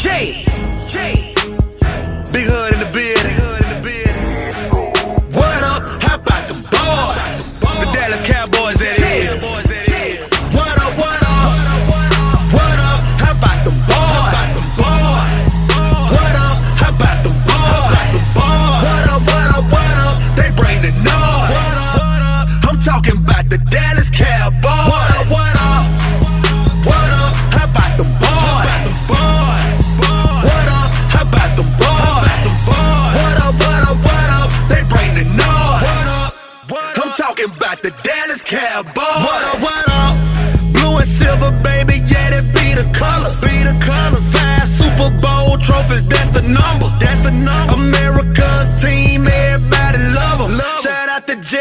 Jay. Big hood in the building. What up? How about the boys? The Dallas Cowboys, that is. What up? What up? What up? How about the boys? What up? How about the boys? What up? What up? What up? They bring the noise. I'm talking about the Dallas Cowboys. What up? What up? What up? How about the boys? What up? How about the boys? What up? What up? What up? They bring the noise. I'm talking about the Dallas Cowboys. What up? What up? Blue and silver, baby, yeah, that be the colors. 5 Super Bowl trophies, that's the number.